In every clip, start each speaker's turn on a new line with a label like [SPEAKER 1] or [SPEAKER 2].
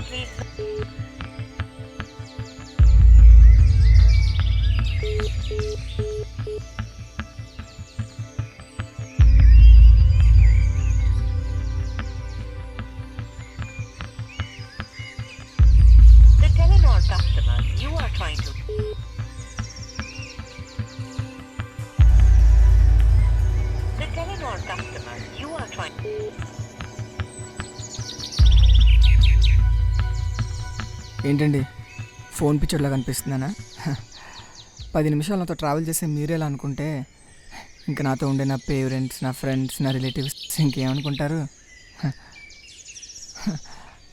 [SPEAKER 1] please. The Telenor customer you are trying to. The Telenor customer you are trying.
[SPEAKER 2] ఏంటండి phone పిక్చర్లో కనిపిస్తుందనా? 10 నిమిషాలు నాతో travel చేసే మీరేలా అనుకుంటే ఇంకా నాతో ఉండే నా పేరెంట్స్, నా ఫ్రెండ్స్, నా రిలేటివ్స్ ఇంకేమనుకుంటారు?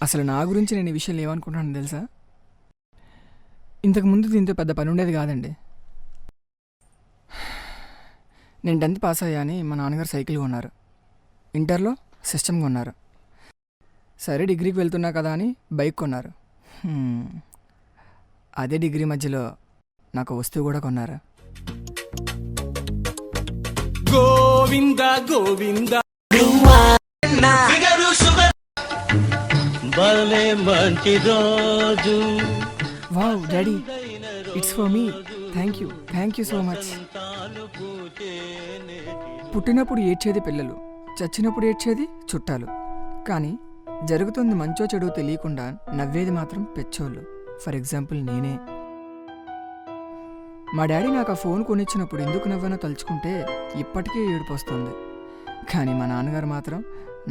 [SPEAKER 2] అసలు నా గురించి నేను ఈ విషయాలు ఏమనుకుంటున్నాను తెలుసా? ఇంతకుముందు దీంతో పెద్ద పని ఉండేది కాదండి. నేను 10th పాస్ అయ్యాని మా నాన్నగారు సైకిల్ కొన్నారు, ఇంటర్లో సిస్టమ్ కొన్నారు, సరే డిగ్రీకి వెళ్తున్నా కదా అని బైక్ కొన్నారు. అదే డిగ్రీ మధ్యలో నాకు వస్తువు కూడా కొన్నారు.
[SPEAKER 3] గోవింద గోవింద భలే మంచి రోజు.
[SPEAKER 2] Wow daddy, it's for me. Thank you so much. పుట్టినప్పుడు ఏడ్చేది పిల్లలు, చచ్చినప్పుడు ఏడ్చేది చుట్టాలు, కానీ జరుగుతుంది మంచో చెడు తెలియకుండా నవ్వేది మాత్రం పెచ్చోళ్ళు. ఫర్ ఎగ్జాంపుల్ నేనే. మా డాడీ నాకు ఆ ఫోన్ కొనిచ్చినప్పుడు ఎందుకు నవ్వానో తలుచుకుంటే ఇప్పటికే ఏడుపు వస్తుంది. కానీ మా నాన్నగారు మాత్రం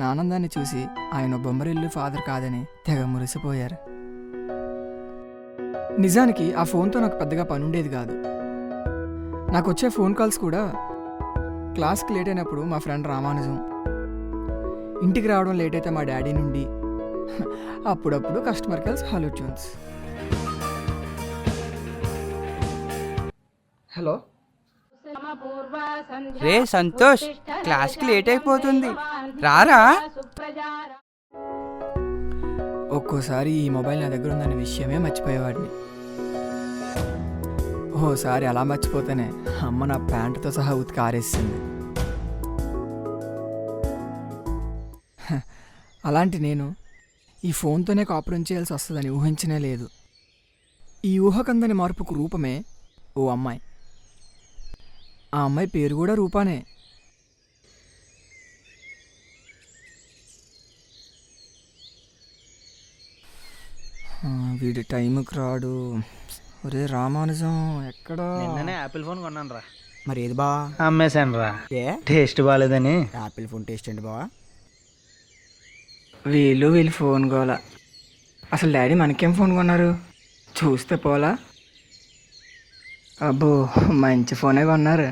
[SPEAKER 2] నా ఆనందాన్ని చూసి ఆయన బొమ్మరిల్లు ఫాదర్ కాదని తెగ మురిసిపోయారు. నిజానికి ఆ ఫోన్తో నాకు పెద్దగా పని ఉండేది కాదు. నాకు వచ్చే ఫోన్ కాల్స్ కూడా క్లాస్కి లేట్ అయినప్పుడు మా ఫ్రెండ్ రామానుజం, ఇంటికి రావడం లేట్ అయితే మా డాడీ నుండి, అప్పుడప్పుడు customer cares hello tunes. Hello
[SPEAKER 4] రే సంతోష్, క్లాస్కి లేట్ అయిపోతుంది, రారా.
[SPEAKER 2] ఒక్కోసారి ఈ మొబైల్ నా దగ్గర ఉందనే విషయమే మర్చిపోయేవాడిని. ఓసారి అలా మర్చిపోతేనే అమ్మ నా ప్యాంటుతో సహా ఉతికి ఆరేసింది. అలాంటి నేను ఈ ఫోన్తోనే కాపురం చేయాల్సి వస్తుందని ఊహించనే లేదు. ఈ ఊహకందని మార్పుకు రూపమే ఓ అమ్మాయి. ఆ అమ్మాయి పేరు కూడా రూపానే. వీడి టైంకి రాడు. ఒరే రామానుజం ఎక్కడా?
[SPEAKER 4] నిన్ననే యాపిల్ ఫోన్ కొన్నాను రా.
[SPEAKER 2] మరి ఏది బా?
[SPEAKER 4] అమ్మేశాను రా. టేస్ట్ బాగాలేదని.
[SPEAKER 2] యాపిల్ ఫోన్ టేస్ట్ ఏంటి బావా? వీళ్ళు ఫోన్ కోలా. అసలు డాడీ మనకేం ఫోన్ కొన్నారు చూస్తే పోలా? అబ్బో మంచి ఫోనే కొన్నారు.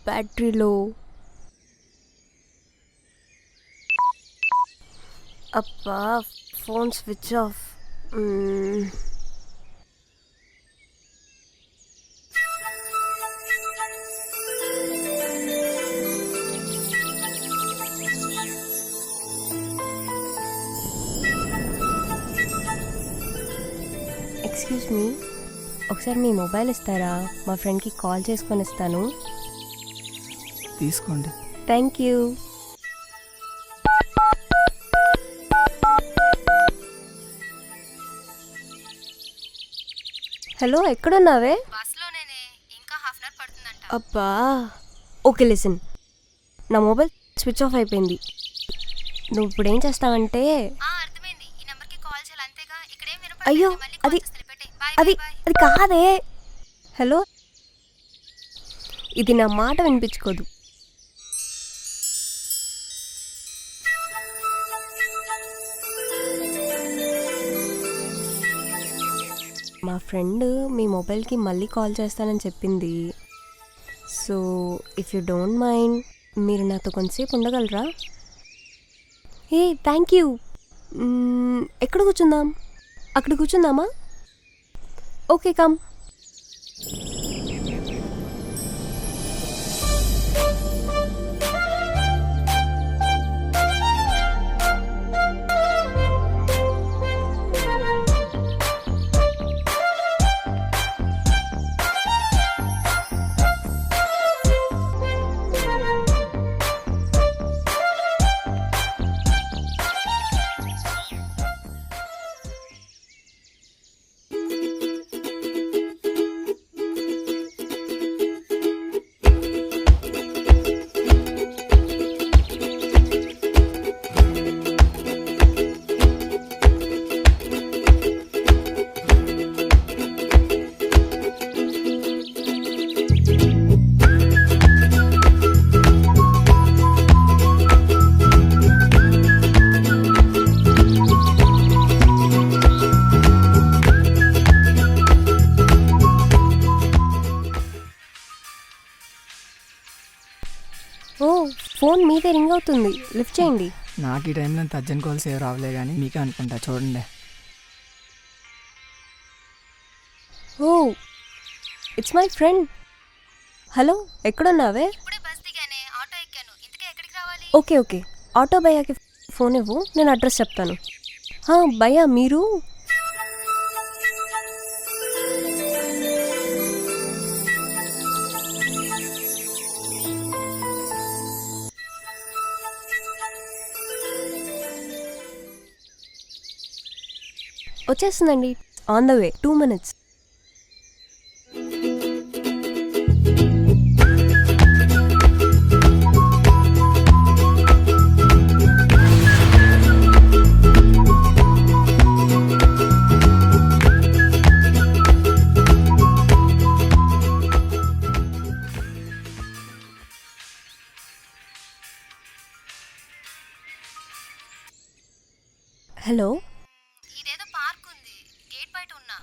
[SPEAKER 5] బ్యాటరీ లో. అబ్బా phone switch off. Excuse me, ఒకసారి మీ మొబైల్ ఇస్తారా? మా ఫ్రెండ్కి కాల్ చేసుకొని ఇస్తాను.
[SPEAKER 2] తీసుకోండి.
[SPEAKER 5] Thank you. హలో, ఎక్కడున్నావే? అబ్బా ఓకే లిసన్, నా మొబైల్ స్విచ్ ఆఫ్ అయిపోయింది. నువ్వు ఇప్పుడు ఏం చేస్తావంటే, అయ్యో అది అది అది కాదే. హలో, ఇది నా మాట వినిపించుకోదు. ఫ్రెండ్ మీ మొబైల్కి మళ్ళీ కాల్ చేస్తానని చెప్పింది. So if you don't mind మీరు నాతో కొంతసేపు ఉండగలరా? ఏ థ్యాంక్ యూ. ఎక్కడ కూర్చుందాం? అక్కడ కూర్చుందామా? Okay come. ఓ ఫోన్ మీదే రింగ్ అవుతుంది, లిఫ్ట్ చేయండి.
[SPEAKER 2] నాకు ఈ టైంలో అంత అర్జెంట్ కాల్స్ ఏం రావలే కానీ మీకే అనుకుంటా, చూడండి.
[SPEAKER 5] Oh it's my friend. Hello ఎక్కడున్నావే? ఓకే ఓకే, ఆటో భయ్యాకి ఫోన్ ఇవ్వు, నేను అడ్రస్ చెప్తాను. భయ్యా మీరు వచ్చేస్తుందండి, on the way, 2 minutes. Hello,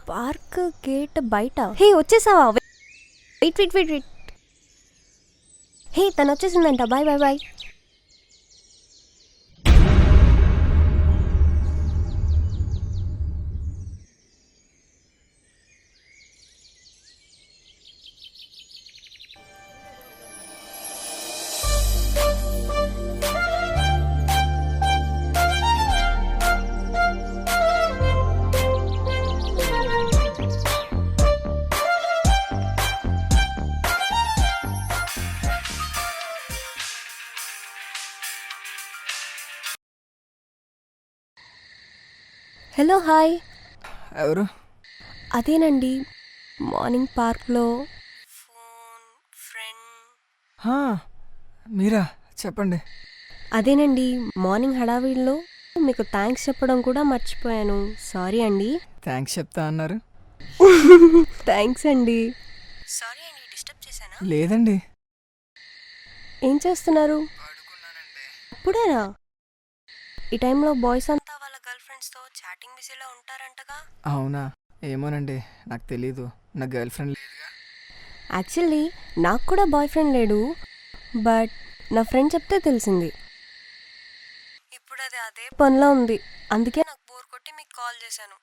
[SPEAKER 5] park gate బయట. హే వచ్చేసావా? Wait wait wait wait. Hey తను వచ్చేసిందంట, bye bye bye. Hello hi.
[SPEAKER 2] ఎవరు?
[SPEAKER 5] అదేనండి, మార్నింగ్ పార్క్లో ఫోన్ ఫ్రెండ్.
[SPEAKER 2] మీరా? చెప్పండి.
[SPEAKER 5] అదేనండి, మార్నింగ్ హడావిడిలో మీకు థ్యాంక్స్ చెప్పడం కూడా మర్చిపోయాను, సారీ అండి.
[SPEAKER 2] థ్యాంక్స్ చెప్తా అన్నారు.
[SPEAKER 5] థ్యాంక్స్ అండి. సారీ అండి, డిస్టర్బ్ చేశానా?
[SPEAKER 2] లేదండి.
[SPEAKER 5] ఏం చేస్తున్నారు? ఇప్పుడేనా? ఈ టైంలో బాయ్స్ అంతా వాళ్ళ గర్ల్ ఫ్రెండ్స్తో చాటింగ్ బిజీలో ఉంటారంటగా.
[SPEAKER 2] అవునా? ఏమోనండి, నాకు తెలీదు. నా గర్ల్ ఫ్రెండ్ లేదుగా.
[SPEAKER 5] యాక్చువల్లీ నాకు కూడా బాయ్ ఫ్రెండ్ లేడు, బట్ నా ఫ్రెండ్ చెప్తే తెలిసింది. ఇప్పుడు అది అదే పనిలో ఉంది, అందుకే నాకు బోర్ కొట్టి మీకు కాల్ చేశాను.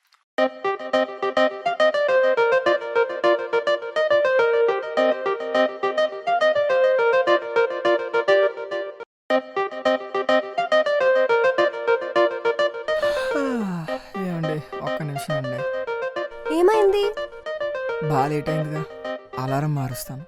[SPEAKER 2] ఏమండి, ఒక్క నిమిషం అండి.
[SPEAKER 5] ఏమైంది?
[SPEAKER 2] బాగా లేట్ అయిందిగా, అలారం మారుస్తాను.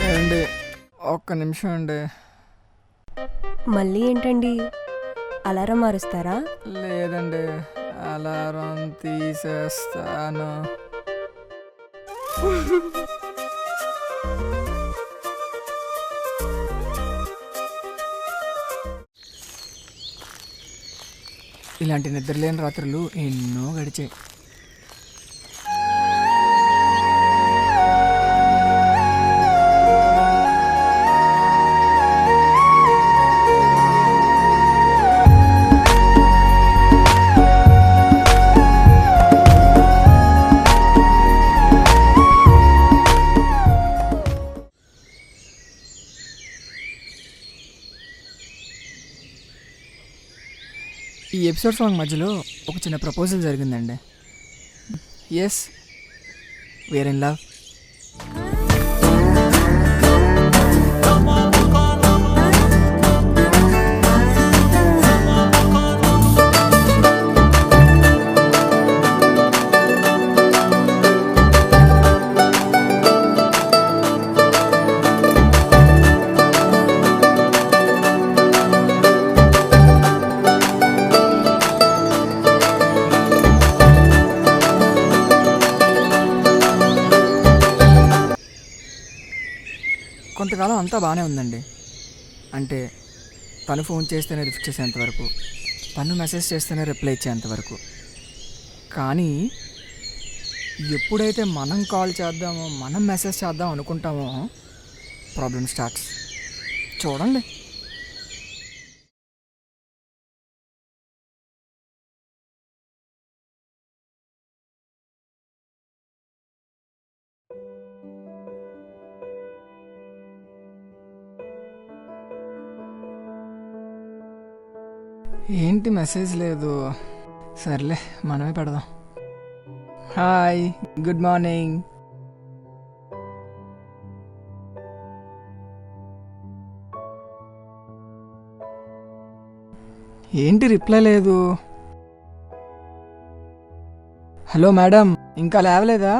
[SPEAKER 2] ఏమండి, ఒక్క నిమిషం అండి.
[SPEAKER 5] మళ్ళీ ఏంటండి, అలారం మారుస్తారా?
[SPEAKER 2] లేదండి, అలారం తీసేస్తాను. ఇలాంటి నిద్రలేని రాత్రులు ఎన్నో గడిచాయి. ఈ ఎపిసోడ్ సాంగ్ మధ్యలో ఒక చిన్న ప్రపోజల్ జరిగిందండి. Yes, we're in love. కొంతకాలం అంతా బాగానే ఉందండి. అంటే తను ఫోన్ చేస్తేనే లిఫ్ట్ చేసేంతవరకు, తను మెసేజ్ చేస్తేనే రిప్లై ఇచ్చేంతవరకు. కానీ ఎప్పుడైతే మనం కాల్ చేద్దామో, మనం మెసేజ్ చేద్దాం అనుకుంటామో ప్రాబ్లమ్ స్టార్ట్స్. చూడండి. ఏంటి మెసేజ్ లేదు? సర్లే, మనమే పెడదాం. Hi, good morning. ఏంటి రిప్లై లేదు? హలో మేడం, ఇంకా లేవలేదా?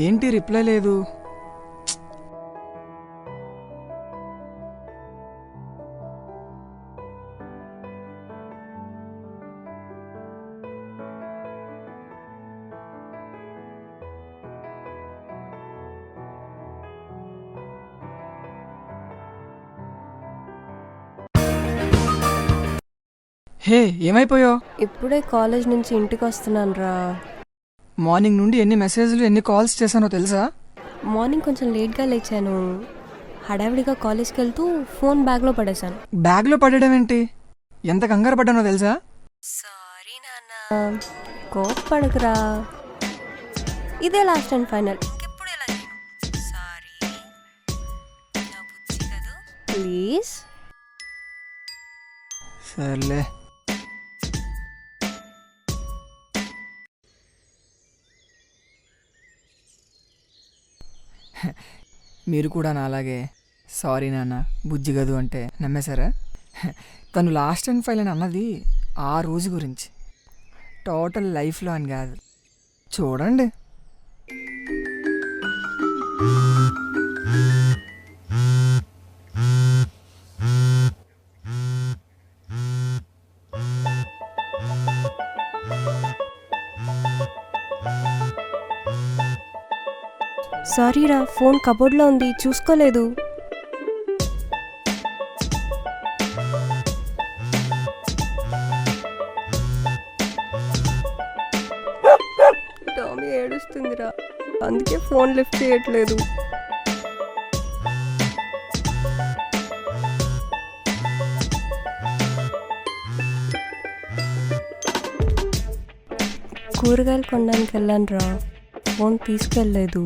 [SPEAKER 2] ఏంటి రిప్లై లేదు? హే, ఏమైపోయావు?
[SPEAKER 5] ఇప్పుడే కాలేజ్ నుంచి ఇంటికి వస్తున్నాను రా.
[SPEAKER 2] మార్నింగ్ నుండి ఎన్ని మెసేజ్లు, ఎన్ని కాల్స్ చేశానో తెలుసా?
[SPEAKER 5] మార్నింగ్ కొంచెం లేట్గా లేచాను. హడావిడిగా కాలేజ్కి వెళ్తూ ఫోన్ బ్యాగ్లో పడేశాను.
[SPEAKER 2] బ్యాగ్లో పడడం ఏంటి? ఎంత కంగారు పడ్డానో తెలుసా?
[SPEAKER 5] సారీ నాన్న, కోప్పడకురా. ఇదే లాస్ట్ అండ్ ఫైనల్. ప్లీజ్.
[SPEAKER 2] సర్లే. మీరు కూడా నాలాగే సారీ నాన్న, బుజ్జి గదు అంటే నమ్మేశారా? తను లాస్ట్ అండ్ ఫైనల్ అన్నది ఆ రోజు గురించి, టోటల్ లైఫ్లో అని కాదు. చూడండి.
[SPEAKER 5] సారీ రా, ఫోన్ కబోర్డ్లో ఉంది, చూసుకోలేదు. టామీ ఏడుస్తుందిరా, అందుకే ఫోన్ లిఫ్ట్ చేయట్లేదు. కూరగాయలు కొనడానికి వెళ్ళాను రా, ఫోన్ తీసుకెళ్ళలేదు.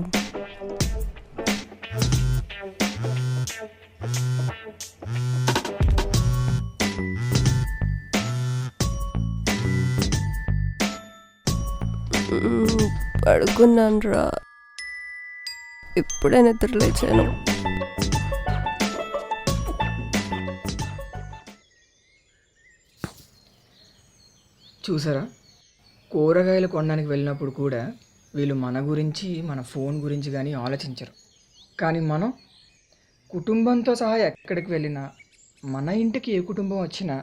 [SPEAKER 5] పడుకున్నాను రా, ఇప్పుడే నిద్రలేచాను.
[SPEAKER 2] చూసారా, కూరగాయలు కొనడానికి వెళ్ళినప్పుడు కూడా వీళ్ళు మన గురించి, మన ఫోన్ గురించి కానీ ఆలోచించరు. కానీ మనం కుటుంబంతో సహా ఎక్కడికి వెళ్ళినా, మన ఇంటికి ఏ కుటుంబం వచ్చినా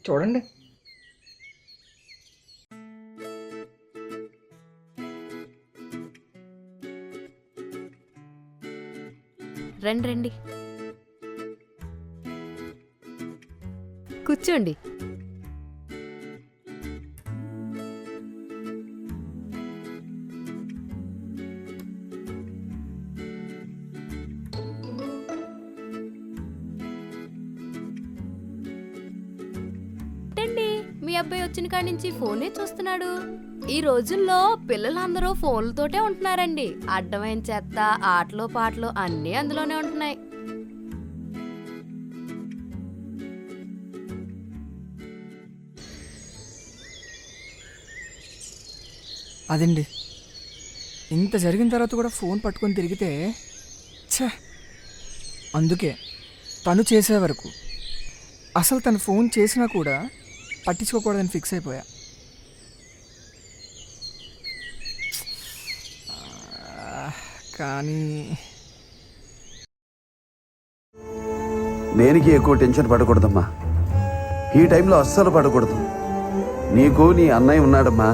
[SPEAKER 2] చూడండి.
[SPEAKER 6] రండి రండి, కూర్చోండి. మీ అబ్బాయి వచ్చిన కాడి నుంచి ఫోనే చూస్తున్నాడు. ఈ రోజుల్లో పిల్లలందరూ ఫోన్లతోటే ఉంటున్నారండి. అడ్డమైన చెత్త, ఆటలు పాటలు అన్నీ అందులోనే ఉంటున్నాయి.
[SPEAKER 2] అదండి, ఇంత జరిగిన తర్వాత కూడా ఫోన్ పట్టుకొని తిరిగితే ఛే. అందుకే తను చేసే వరకు అసలు తను ఫోన్ చేసినా కూడా పట్టించుకోకూడదని ఫిక్స్ అయిపోయా. కానీ
[SPEAKER 7] దేనికి ఎక్కువ టెన్షన్ పడకూడదమ్మా. ఈ టైంలో అస్సలు పడకూడదు. నీకు నీ అన్నయ్య ఉన్నాడమ్మా.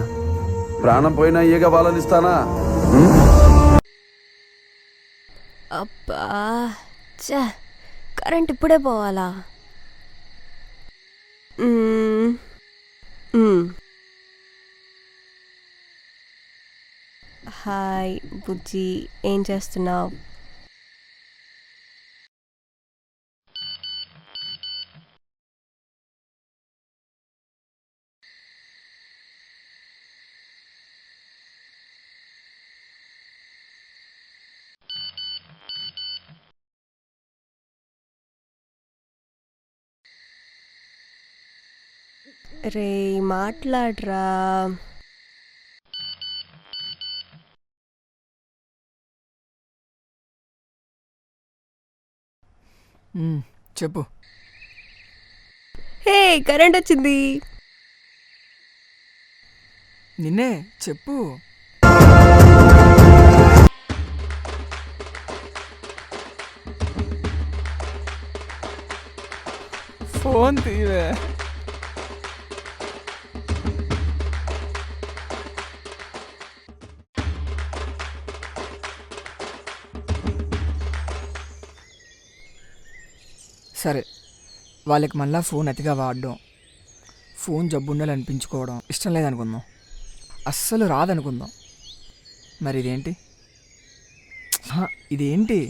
[SPEAKER 7] ప్రాణం పోయినా ఏగా వాళ్ళనిస్తానా?
[SPEAKER 5] అబ్బా చా, కరెంట్ ఇప్పుడే పోవాలా? హాయ్ బుజ్జి, ఏం చేస్తున్నావు? రే మాట్లాడరా.
[SPEAKER 2] చెప్పు.
[SPEAKER 5] హే కరెంట్ వచ్చింది.
[SPEAKER 2] నిన్నే చెప్పు. ఫోన్ తీవే. సరే, వాళ్ళకి మళ్ళీ ఫోన్ అతిగా వాడడం, ఫోన్ జబ్బు ఉండాలనిపించుకోవడం ఇష్టం లేదనుకుందాం, అస్సలు రాదనుకుందాం. మరి ఇదేంటి? ఇదేంటి?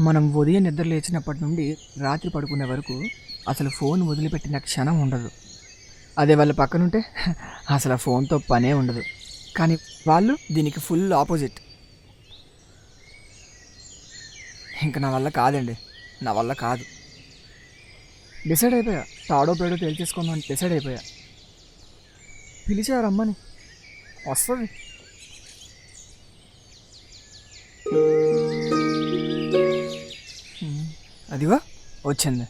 [SPEAKER 2] మనం ఉదయం నిద్ర లేచినప్పటి నుండి రాత్రి పడుకునే వరకు అసలు ఫోన్ వదిలిపెట్టిన క్షణం ఉండదు. అదే వాళ్ళ పక్కనుంటే అసలు ఆ ఫోన్తో పనే ఉండదు. కానీ వాళ్ళు దీనికి ఫుల్ ఆపోజిట్. ఇంకా నా వల్ల కాదండి, నా వల్ల కాదు. డిసైడ్ అయిపోయా, తాడో పేడో తేల్చేసుకుందామని డిసైడ్ అయిపోయా. పిలిచారమ్మని, వస్తుంది. అదిగో వచ్చింది.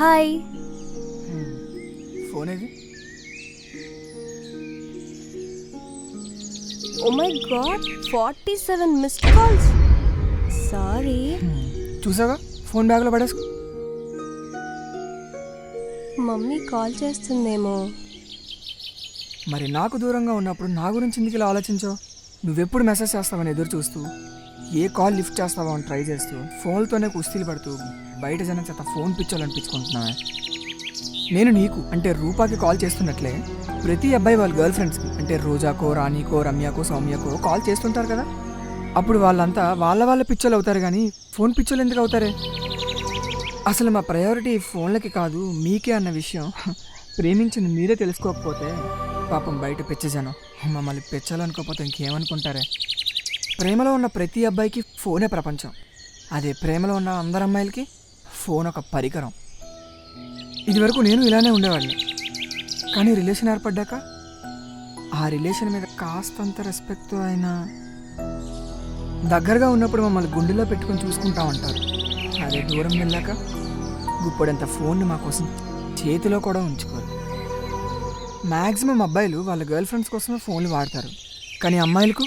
[SPEAKER 5] హాయ్.
[SPEAKER 2] ఫోన్ ఏది?
[SPEAKER 5] Oh my god, 47 missed calls. Sorry.
[SPEAKER 2] చూసావా, ఫోన్ బ్యాగ్లో పడేసుకో.
[SPEAKER 5] మమ్మీ కాల్ చేస్తుందేమో.
[SPEAKER 2] మరి నాకు దూరంగా ఉన్నప్పుడు నా గురించి ఎందుకు ఇలా ఆలోచించావు? నువ్వెప్పుడు మెసేజ్ చేస్తావని ఎదురు చూస్తూ, ఏ కాల్ లిఫ్ట్ చేస్తావో అని ట్రై చేస్తూ, ఫోన్లతోనే కుస్తీలు పడుతూ బయట జనం చేత ఫోన్ పిచ్చాలనిపించుకుంటున్నావే. నేను నీకు అంటే రూపాకి కాల్ చేస్తున్నట్లే ప్రతి అబ్బాయి వాళ్ళ గర్ల్ ఫ్రెండ్స్కి అంటే రోజాకో, రాణికో, రమ్యకో, సౌమ్యకో కాల్ చేస్తుంటారు కదా. అప్పుడు వాళ్ళంతా వాళ్ళ పిచ్చోళ్ళు అవుతారు, కానీ ఫోన్ పిచ్చోళ్ళు ఎందుకు అవుతారే? అసలు మా ప్రయారిటీ ఫోన్లకి కాదు, మీకే అన్న విషయం ప్రేమించింది మీరే తెలుసుకోకపోతే పాపం బయట పిచ్చజనం మమ్మల్ని పెంచాలనుకోకపోతే ఇంకేమనుకుంటారే? ప్రేమలో ఉన్న ప్రతి అబ్బాయికి ఫోనే ప్రపంచం. అదే ప్రేమలో ఉన్న అందరు అమ్మాయిలకి ఫోన్ ఒక పరికరం. ఇదివరకు నేను ఇలానే ఉండేవాడిని, కానీ రిలేషన్ ఏర్పడ్డాక ఆ రిలేషన్ మీద కాస్తంత రెస్పెక్ట్తో అయినా దగ్గరగా ఉన్నప్పుడు మమ్మల్ని గుండెలో పెట్టుకొని చూసుకుంటామంటారు. అదే దూరం వెళ్ళాక గుప్పడంత ఫోన్ని మా కోసం చేతిలో కూడా ఉంచుకోరు. మ్యాక్సిమం అబ్బాయిలు వాళ్ళ గర్ల్ ఫ్రెండ్స్ కోసమే ఫోన్లు వాడతారు, కానీ అమ్మాయిలకు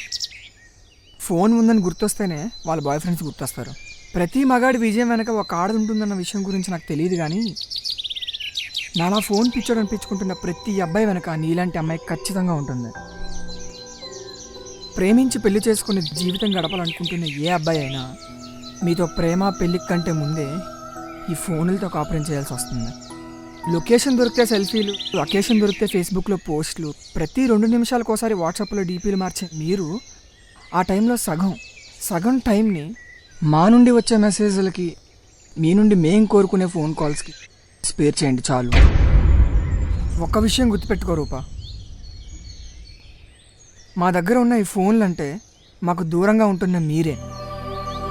[SPEAKER 2] ఫోన్ ఉందని గుర్తొస్తేనే వాళ్ళ బాయ్ ఫ్రెండ్స్ గుర్తొస్తారు. ప్రతి మగాడి విజయం వెనక ఒక ఆడది ఉంటుందన్న విషయం గురించి నాకు తెలియదు, కానీ నాలా ఫోన్ పిచ్చోడు అనిపించుకుంటున్న ప్రతి అబ్బాయి వెనక నీలాంటి అమ్మాయి ఖచ్చితంగా ఉంటుంది. ప్రేమించి పెళ్లి చేసుకుని జీవితం గడపాలనుకుంటున్న ఏ అబ్బాయి అయినా మీతో ప్రేమ పెళ్లి కంటే ముందే ఈ ఫోన్లతో కాపురం చేయాల్సి వస్తుంది. లొకేషన్ దొరికితే సెల్ఫీలు, లొకేషన్ దొరికితే ఫేస్బుక్లో పోస్టులు, ప్రతి 2 నిమిషాలకోసారి వాట్సాప్లో డీపీలు మార్చే మీరు ఆ టైంలో సగం టైంని మా నుండి వచ్చే మెసేజ్లకి, మీ నుండి మేం కోరుకునే ఫోన్ కాల్స్కి స్పేర్ చేయండి చాలు. ఒక్క విషయం గుర్తుపెట్టుకో రూపా, మా దగ్గర ఉన్న ఈ ఫోన్లు అంటే మాకు దూరంగా ఉంటున్న మీరే.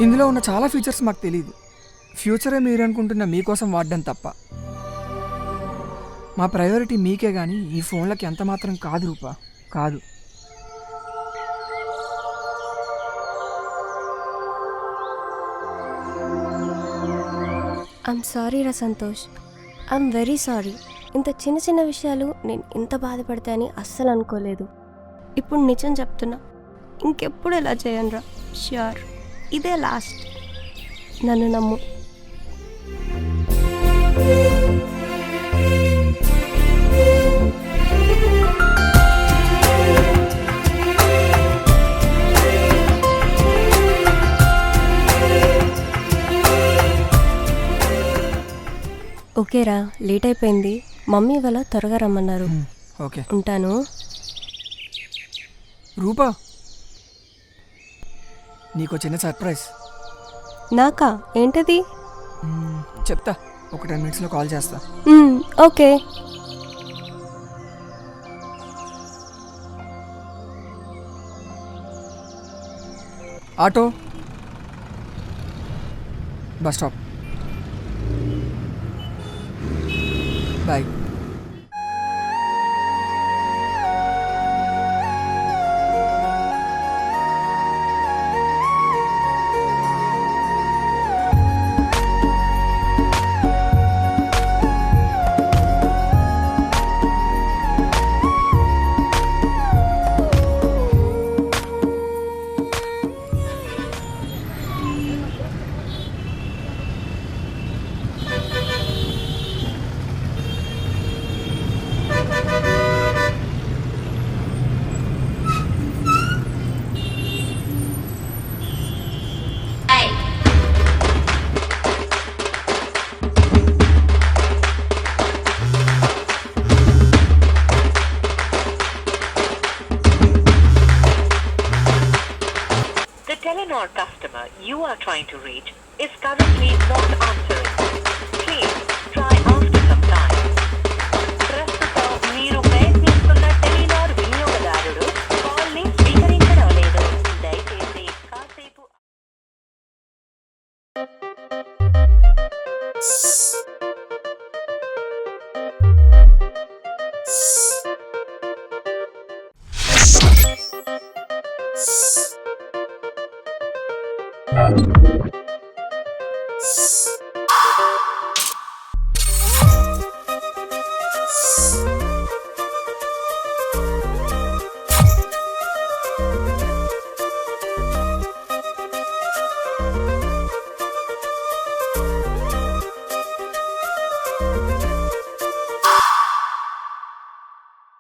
[SPEAKER 2] ఇందులో ఉన్న చాలా ఫీచర్స్ మాకు తెలియదు, ఫ్యూచరే మీరు అనుకుంటున్న మీకోసం వాడడం తప్ప. మా ప్రయారిటీ మీకే కానీ ఈ ఫోన్లకి ఎంత మాత్రం కాదు రూపా, కాదు.
[SPEAKER 5] ఐమ్ సారీ రా సంతోష్, ఐమ్ వెరీ సారీ. ఇంత చిన్న చిన్న విషయాలు నేను ఇంత బాధపడతాయని అస్సలు అనుకోలేదు. ఇప్పుడు నిజం చెప్తున్నా, ఇంకెప్పుడు ఎలా చేయను రా. ష్యూర్, ఇదే లాస్ట్. నన్ను నమ్ము. ఓకేరా, లేట్ అయిపోయింది. మమ్మీ ఇవాళ త్వరగా రమ్మన్నారు.
[SPEAKER 2] ఓకే
[SPEAKER 5] ఉంటాను.
[SPEAKER 2] రూపా, నీకు చిన్న సర్ప్రైజ్.
[SPEAKER 5] నాకా? ఏంటది?
[SPEAKER 2] చెప్తా, ఒక 10 minutesలో కాల్ చేస్తా.
[SPEAKER 5] Okay.
[SPEAKER 2] Auto, bus stop. Bye.
[SPEAKER 1] Telenor customer you are trying to reach is currently not answering. Please try after some time. ప్రస్తుతం మీరు ప్రయత్నిస్తున్న టెలినార్ వినియోగదారుడు కాల్ని స్వీకరించడం లేదు. దయచేసి కాసేపు
[SPEAKER 8] Thank you.